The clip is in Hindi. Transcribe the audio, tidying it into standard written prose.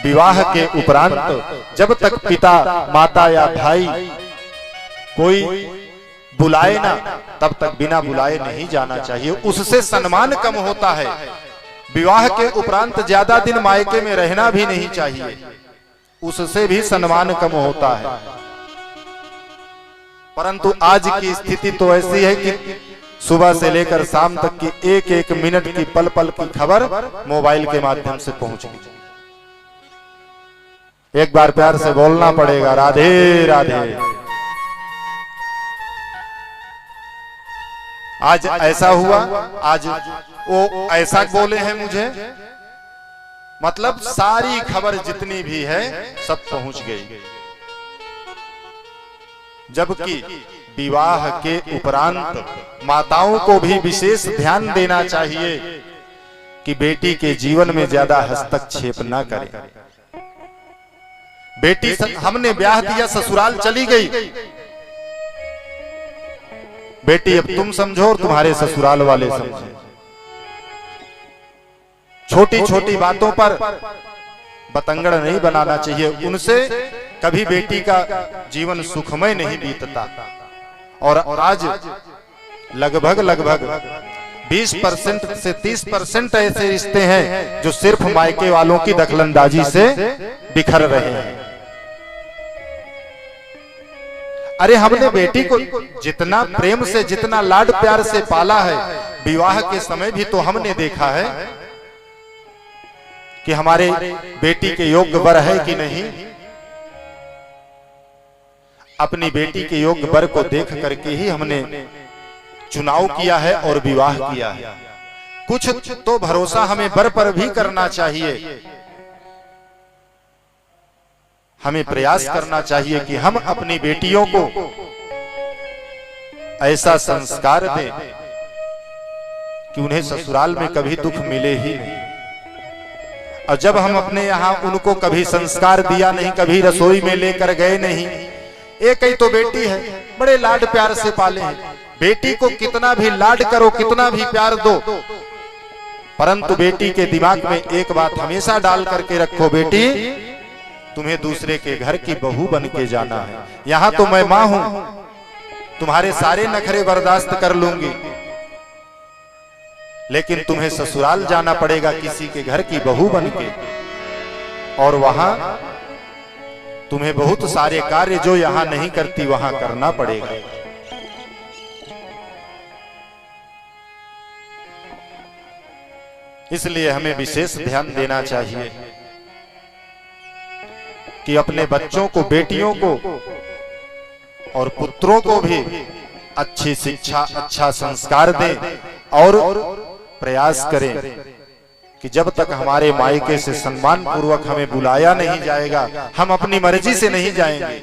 विवाह के उपरांत जब तक पिता माता या भाई कोई बुलाए ना, तब तक बिना बुलाए नहीं जाना चाहिए। उससे सम्मान कम होता है। विवाह के उपरांत ज्यादा दिन मायके में रहना भी नहीं चाहिए, उससे भी सम्मान कम होता है। परंतु आज की स्थिति तो ऐसी है कि सुबह से लेकर शाम तक की एक एक मिनट की पल पल की खबर मोबाइल के माध्यम से पहुंच गई। एक बार प्यार से बोलना पड़ेगा, राधे राधे। आज ऐसा हुआ, आज वो ऐसा बोले हैं मुझे, मतलब सारी खबर जितनी भी है सब पहुंच गई। जबकि विवाह के उपरांत माताओं को भी विशेष ध्यान देना चाहिए कि बेटी के जीवन में ज्यादा हस्तक्षेप न करें। बेटी हमने ब्याह दिया, ससुराल चली गई, बेटी अब तुम समझो और तुम्हारे ससुराल वाले समझो। छोटी छोटी बातों पर बतंगड़ नहीं बनाना चाहिए, उनसे कभी बेटी का जीवन सुखमय नहीं बीतता। और आज लगभग 20% से 30% ऐसे रिश्ते हैं जो सिर्फ मायके वालों की दखलंदाजी से बिखर रहे हैं। अरे हमने बेटी को जितना प्रेम से, जितना लाड प्यार से पाला है, विवाह के समय भी तो हमने देखा है कि हमारे बेटी के योग्य वर है कि नहीं। अपनी बेटी के योग्य वर को देख करके ही हमने चुनाव किया है और विवाह किया है। कुछ तो भरोसा हमें वर पर भी करना चाहिए। हमें प्रयास करना चाहिए कि हम अपनी बेटियों को ऐसा संस्कार दें कि उन्हें ससुराल में कभी दुख मिले ही नहीं। और जब हम अपने यहाँ उनको कभी संस्कार दिया नहीं, कभी रसोई में लेकर गए नहीं, एक ही तो बेटी है, बड़े लाड प्यार से पाले हैं। बेटी को कितना भी लाड करो, कितना भी प्यार दो, परंतु बेटी के दिमाग में एक बात हमेशा डाल करके रखो, बेटी तुम्हें दूसरे के घर की बहू बन के जाना है। यहां तो मैं मां हूं, तुम्हारे सारे नखरे बर्दाश्त कर लूंगी, लेकिन तुम्हें ससुराल जाना पड़ेगा किसी के घर की बहू बन के, और वहां तुम्हें बहुत सारे कार्य जो यहां नहीं करती वहां करना पड़ेगा। इसलिए हमें विशेष ध्यान देना चाहिए कि अपने बच्चों को, बेटियों को और पुत्रों को भी अच्छी शिक्षा, अच्छा संस्कार दें और प्रयास करें कि जब तक हमारे मायके से सम्मान पूर्वक हमें बुलाया नहीं जाएगा, हम अपनी मर्जी से नहीं जाएंगे।